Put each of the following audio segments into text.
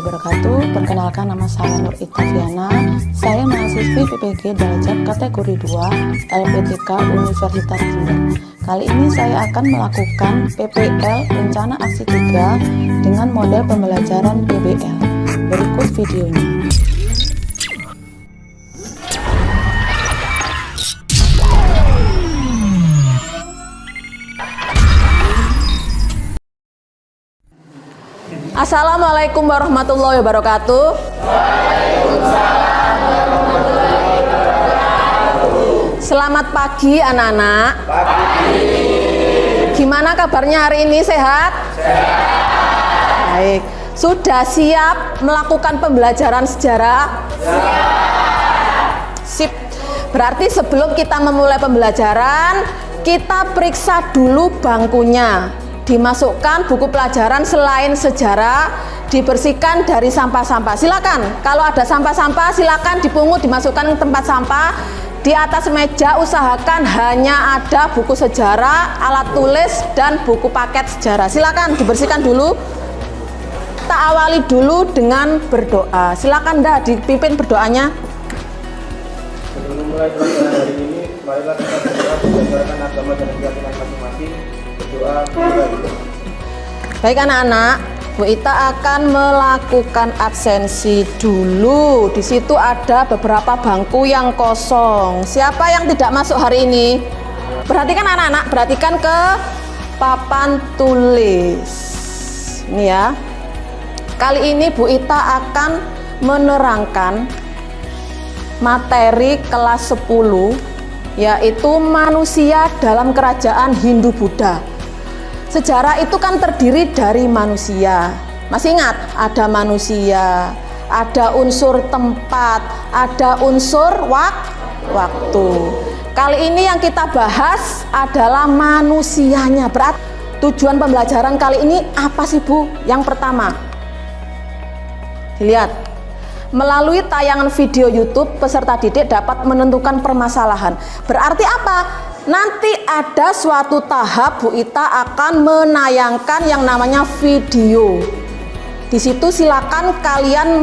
wabarakatuh. Perkenalkan, nama saya Nur Itaviana. Saya mahasiswi PPG Darajat kategori 2 LPTK Universitas Jember. Kali ini saya akan melakukan PPL Rencana Aksi 3 dengan model pembelajaran PBL. Berikut videonya. Assalamualaikum warahmatullahi wabarakatuh. Selamat pagi anak-anak. Gimana kabarnya hari ini, sehat? Baik. Sudah siap melakukan pembelajaran sejarah? Sip. Berarti sebelum kita memulai pembelajaran, kita periksa dulu bangkunya. Dimasukkan buku pelajaran selain sejarah, dibersihkan dari sampah-sampah. Silakan, kalau ada sampah-sampah silakan dipungut, dimasukkan ke tempat sampah. Di atas meja usahakan hanya ada buku sejarah, alat tulis, dan buku paket sejarah. Silakan dibersihkan dulu. Kita awali dulu dengan berdoa. Silakan dah dipimpin berdoanya. Sebelum mulai pelajaran hari ini, marilah kita berdoa berdasarkan agama dan keyakinan masing-masing. Baik anak-anak, Bu Ita akan melakukan absensi dulu. Di situ ada beberapa bangku yang kosong. Siapa yang tidak masuk hari ini? Perhatikan anak-anak, perhatikan ke papan tulis. Ini ya. Kali ini Bu Ita akan menerangkan materi kelas 10, yaitu manusia dalam kerajaan Hindu-Buddha. Sejarah itu kan terdiri dari manusia. Masih ingat? Ada manusia, ada unsur tempat, ada unsur waktu. Kali ini yang kita bahas adalah manusianya. Berarti tujuan pembelajaran kali ini apa sih, Bu? Yang pertama, dilihat. Melalui tayangan video YouTube, peserta didik dapat menentukan permasalahan. Berarti apa? Nanti ada suatu tahap Bu Ita akan menayangkan yang namanya video. Di situ silakan kalian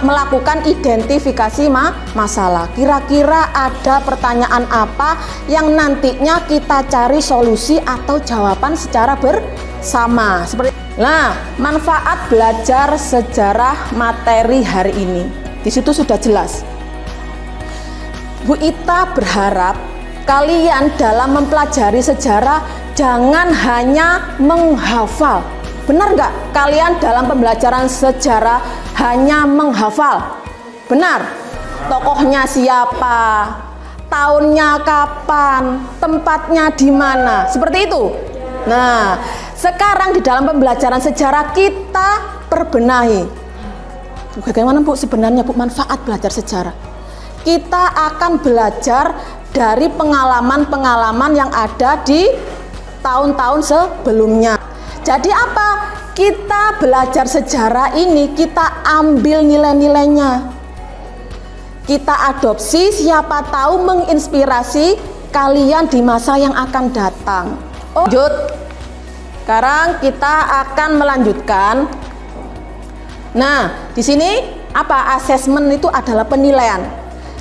melakukan identifikasi masalah. Kira-kira ada pertanyaan apa yang nantinya kita cari solusi atau jawaban secara bersama. Nah, manfaat belajar sejarah materi hari ini. Di situ sudah jelas. Bu Ita berharap kalian dalam mempelajari sejarah jangan hanya menghafal. Benar nggak? Kalian dalam pembelajaran sejarah hanya menghafal? Benar? Tokohnya siapa? Tahunnya kapan? Tempatnya di mana? Seperti itu. Nah, sekarang di dalam pembelajaran sejarah kita perbenahi. Bagaimana Bu sebenarnya Bu manfaat belajar sejarah? Kita akan belajar dari pengalaman-pengalaman yang ada di tahun-tahun sebelumnya. Jadi apa? Kita belajar sejarah ini, kita ambil nilai-nilainya. Kita adopsi, siapa tahu menginspirasi kalian di masa yang akan datang. Lanjut. Sekarang kita akan melanjutkan. Nah, di sini apa? Asesmen itu adalah penilaian.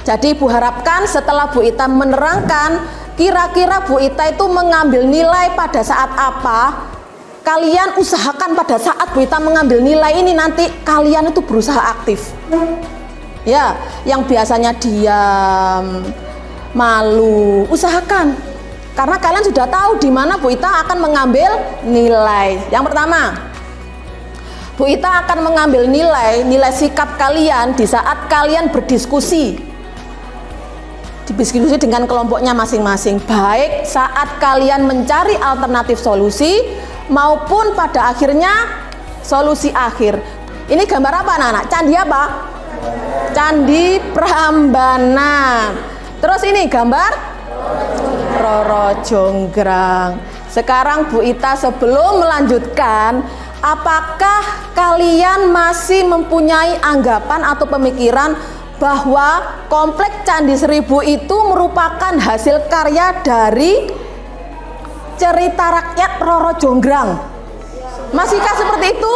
Jadi Bu harapkan setelah Bu Ita menerangkan, kira-kira Bu Ita itu mengambil nilai pada saat apa? Kalian usahakan pada saat Bu Ita mengambil nilai ini nanti kalian itu berusaha aktif. Ya, yang biasanya diam, malu, usahakan. Karena kalian sudah tahu di mana Bu Ita akan mengambil nilai. Yang pertama, Bu Ita akan mengambil nilai sikap kalian di saat kalian berdiskusi dengan kelompoknya masing-masing, baik saat kalian mencari alternatif solusi maupun pada akhirnya solusi akhir. Ini gambar apa anak-anak? Candi apa? Candi Prambanan. Terus ini gambar Roro Jonggrang. Sekarang Bu Ita sebelum melanjutkan, apakah kalian masih mempunyai anggapan atau pemikiran bahwa kompleks Candi Seribu itu merupakan hasil karya dari cerita rakyat Roro Jonggrang? Masihkah seperti itu?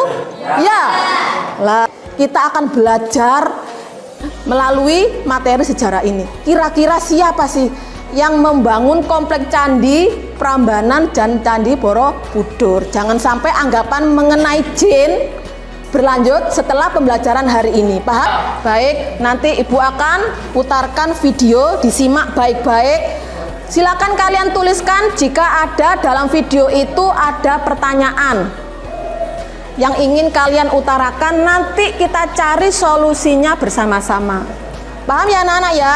Ya. Lah, kita akan belajar melalui materi sejarah ini. Kira-kira siapa sih yang membangun komplek Candi Prambanan dan Candi Borobudur? Jangan sampai anggapan mengenai jin berlanjut setelah pembelajaran hari ini. Paham? Baik, nanti Ibu akan putarkan video, disimak baik-baik. Silakan kalian tuliskan jika ada dalam video itu ada pertanyaan yang ingin kalian utarakan, nanti kita cari solusinya bersama-sama. Paham ya anak-anak ya?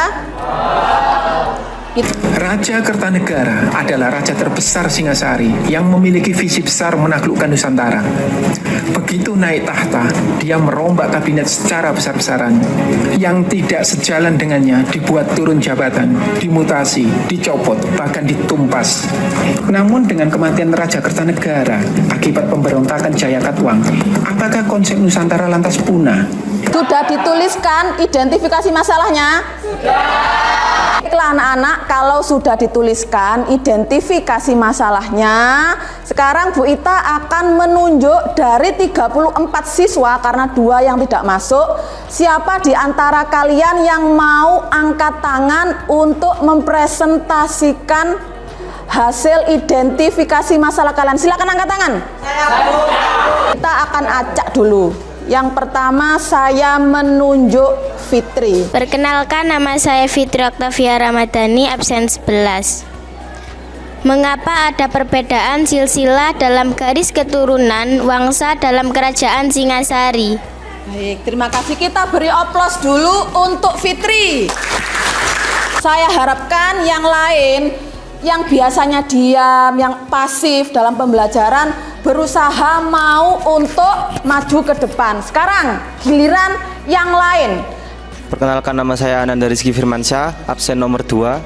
Raja Kertanegara adalah raja terbesar Singasari yang memiliki visi besar menaklukkan Nusantara. Begitu naik tahta, dia merombak kabinet secara besar-besaran. Yang tidak sejalan dengannya dibuat turun jabatan, dimutasi, dicopot, bahkan ditumpas. Namun dengan kematian Raja Kertanegara akibat pemberontakan Jayakatwang, apakah konsep Nusantara lantas punah? Sudah dituliskan identifikasi masalahnya? Baiklah anak-anak, kalau sudah dituliskan identifikasi masalahnya, sekarang Bu Ita akan menunjuk dari 34 siswa, karena 2 yang tidak masuk, siapa di antara kalian yang mau angkat tangan untuk mempresentasikan hasil identifikasi masalah kalian. Silakan angkat tangan. Kita akan acak dulu. Yang pertama saya menunjuk Fitri. Perkenalkan, nama saya Fitri Oktavia Ramadhani, absen 11. Mengapa ada perbedaan silsilah dalam garis keturunan Wangsa dalam kerajaan Singasari? Baik, terima kasih. Kita beri oplos dulu untuk Fitri. Saya harapkan yang lain yang biasanya diam, yang pasif dalam pembelajaran, berusaha mau untuk maju ke depan. Sekarang giliran yang lain. Perkenalkan, nama saya Ananda Rizky Firmansyah, absen nomor 2.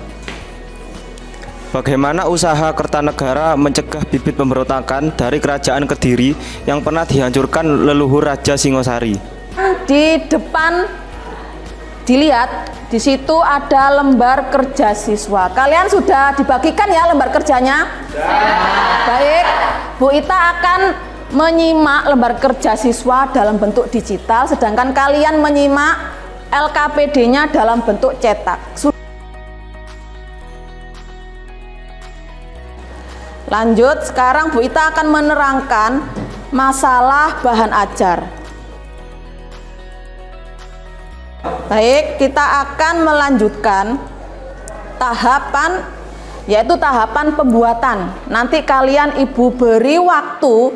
Bagaimana usaha Kertanegara mencegah bibit pemberontakan dari kerajaan Kediri yang pernah dihancurkan leluhur Raja Singosari? Di depan dilihat, di situ ada lembar kerja siswa. Kalian sudah dibagikan ya lembar kerjanya? Baik, Bu Ita akan menyimak lembar kerja siswa dalam bentuk digital, sedangkan kalian menyimak LKPD-nya dalam bentuk cetak. Lanjut, sekarang Bu Ita akan menerangkan masalah bahan ajar. Baik, kita akan melanjutkan tahapan, yaitu tahapan pembuatan. Nanti kalian Ibu beri waktu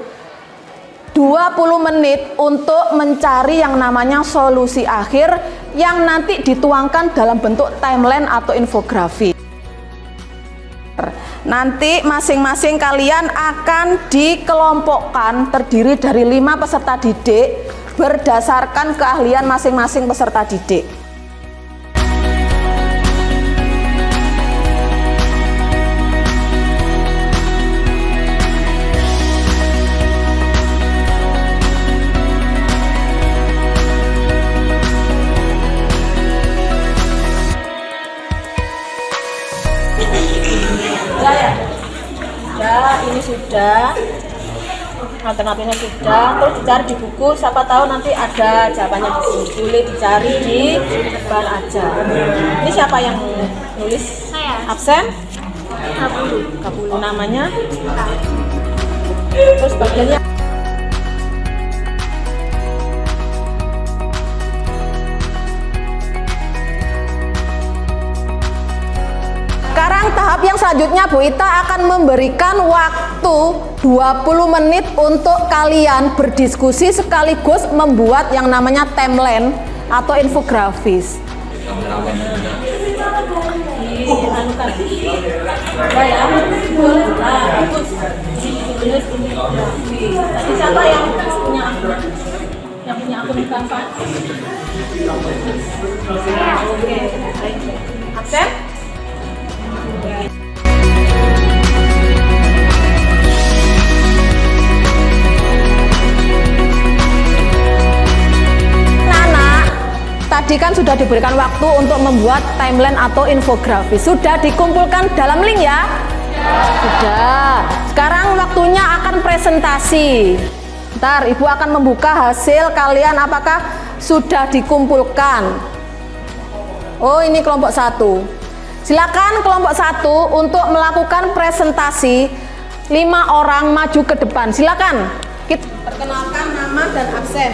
20 menit untuk mencari yang namanya solusi akhir yang nanti dituangkan dalam bentuk timeline atau infografi. Nanti masing-masing kalian akan dikelompokkan terdiri dari 5 peserta didik berdasarkan keahlian masing-masing peserta didik. Ya, ini sudah, alternatifnya sudah, terus dicari di buku, siapa tahu nanti ada jawabannya di sini. Boleh dicari di bahan ajar. Ini siapa yang nulis? Saya. Absen? Kabulu. Namanya? Terus bagiannya? Sekarang tahap yang selanjutnya Bu Ita akan memberikan waktu 20 menit untuk kalian berdiskusi sekaligus membuat yang namanya timeline atau infografis. Tadi siapa yang punya akun? Yang punya akun Canva? Oke, baik. Absen? Tadi kan sudah diberikan waktu untuk membuat timeline atau infografis. Sudah dikumpulkan dalam link ya? Sudah. Sekarang waktunya akan presentasi. Sebentar, Ibu akan membuka hasil kalian apakah sudah dikumpulkan. Oh, ini kelompok 1. Silakan kelompok 1 untuk melakukan presentasi. 5 orang maju ke depan. Silakan. Kita perkenalkan nama dan absen.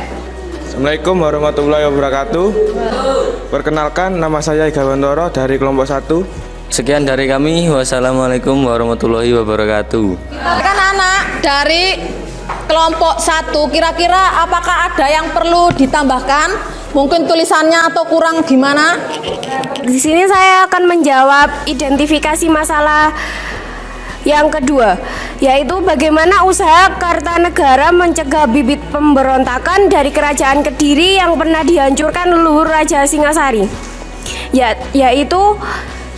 Assalamualaikum warahmatullahi wabarakatuh. Perkenalkan, nama saya Iga Wantoro dari kelompok 1. Sekian dari kami. Wassalamualaikum warahmatullahi wabarakatuh. Kan anak dari kelompok 1, kira-kira apakah ada yang perlu ditambahkan? Mungkin tulisannya atau kurang gimana? Di sini saya akan menjawab identifikasi masalah yang kedua, yaitu bagaimana usaha Kartanegara mencegah bibit pemberontakan dari kerajaan Kediri yang pernah dihancurkan leluhur Raja Singasari. Yaitu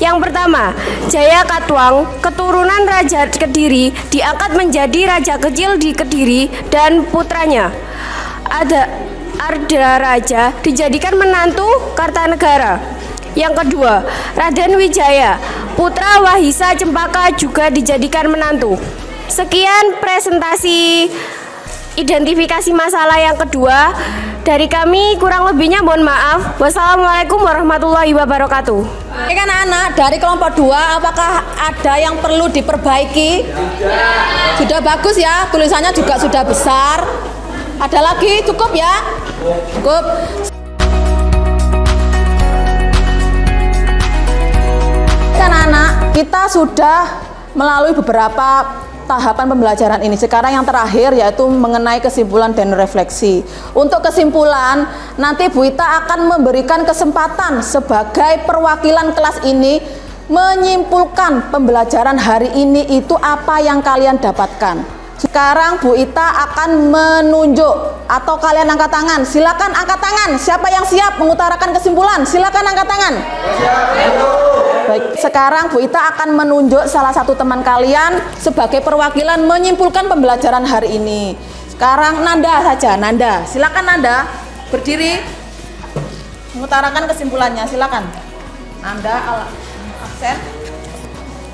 yang pertama, Jaya Katuang, keturunan Raja Kediri, diangkat menjadi raja kecil di Kediri dan putranya Arda Raja dijadikan menantu Kartanegara. Yang kedua, Raden Wijaya, putra Wahisa Cempaka juga dijadikan menantu. Sekian presentasi identifikasi masalah yang kedua dari kami, kurang lebihnya mohon maaf. Wassalamualaikum warahmatullahi wabarakatuh. Ini kan anak dari kelompok 2, apakah ada yang perlu diperbaiki? Sudah bagus ya, tulisannya juga sudah besar. Ada lagi, cukup ya? Cukup. Kan anak, kita sudah melalui beberapa tahapan pembelajaran ini. Sekarang yang terakhir yaitu mengenai kesimpulan dan refleksi. Untuk kesimpulan, nanti Bu Ita akan memberikan kesempatan sebagai perwakilan kelas ini menyimpulkan pembelajaran hari ini itu apa yang kalian dapatkan. Sekarang Bu Ita akan menunjuk atau kalian angkat tangan. Silakan angkat tangan. Siapa yang siap mengutarakan kesimpulan? Silakan angkat tangan. Baik, sekarang Bu Ita akan menunjuk salah satu teman kalian sebagai perwakilan menyimpulkan pembelajaran hari ini. Sekarang Nanda saja, Nanda. Silakan Nanda berdiri mengutarakan kesimpulannya. Silakan. Nanda absen.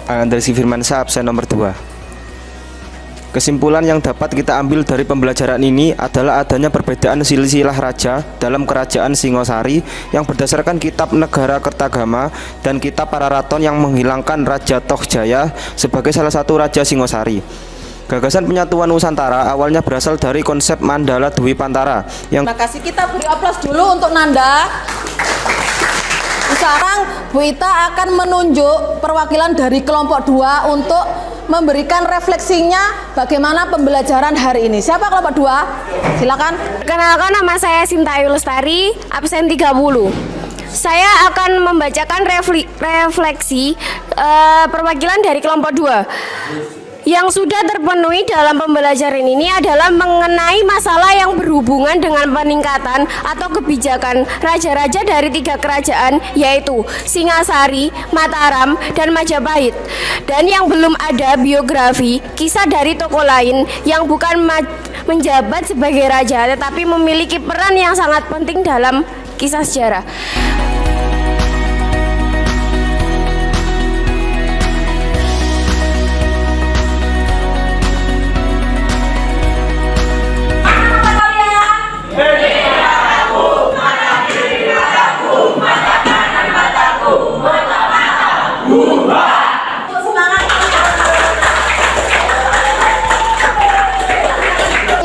Andresi Firmansyah, absen nomor 2. Kesimpulan yang dapat kita ambil dari pembelajaran ini adalah adanya perbedaan silsilah raja dalam kerajaan Singosari yang berdasarkan kitab Negara Kertagama dan kitab Pararaton yang menghilangkan Raja Tohjaya sebagai salah satu raja Singosari. Gagasan penyatuan Nusantara awalnya berasal dari konsep Mandala Dwi Pantara yang Terima kasih, kita beri aplaus dulu untuk Nanda. Sekarang Bu Ita akan menunjuk perwakilan dari kelompok 2 untuk memberikan refleksinya bagaimana pembelajaran hari ini. Siapa kelompok 2? Silakan. Perkenalkan, nama saya Sinta Ayu Lestari, absen 30. Saya akan membacakan refleksi perwakilan dari kelompok 2. Yang sudah terpenuhi dalam pembelajaran ini adalah mengenai masalah yang berhubungan dengan peningkatan atau kebijakan raja-raja dari 3 kerajaan, yaitu Singasari, Mataram, dan Majapahit. Dan yang belum ada biografi, kisah dari tokoh lain yang bukan menjabat sebagai raja, tetapi memiliki peran yang sangat penting dalam kisah sejarah.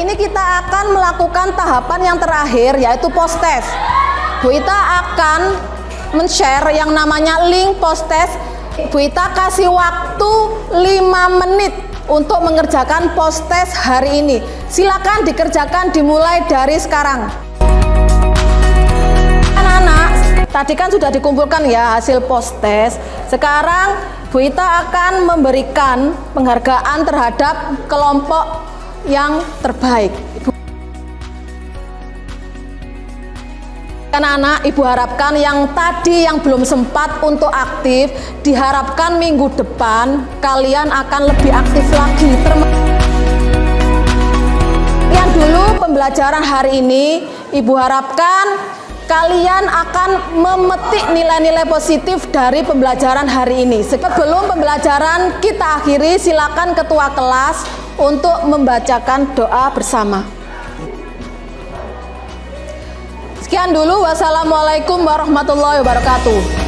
Ini kita akan melakukan tahapan yang terakhir yaitu post test. Bu Ita akan men-share yang namanya link post test. Bu Ita kasih waktu 5 menit untuk mengerjakan post test hari ini. Silakan dikerjakan dimulai dari sekarang. Anak-anak, tadi kan sudah dikumpulkan ya hasil post test. Sekarang Bu Ita akan memberikan penghargaan terhadap kelompok yang terbaik. Anak-anak, Ibu harapkan yang tadi yang belum sempat untuk aktif, diharapkan minggu depan kalian akan lebih aktif lagi. Yang dulu pembelajaran hari ini, Ibu harapkan kalian akan memetik nilai-nilai positif dari pembelajaran hari ini. Sebelum pembelajaran kita akhiri, silakan ketua kelas untuk membacakan doa bersama. Sekian dulu, wassalamualaikum warahmatullahi wabarakatuh.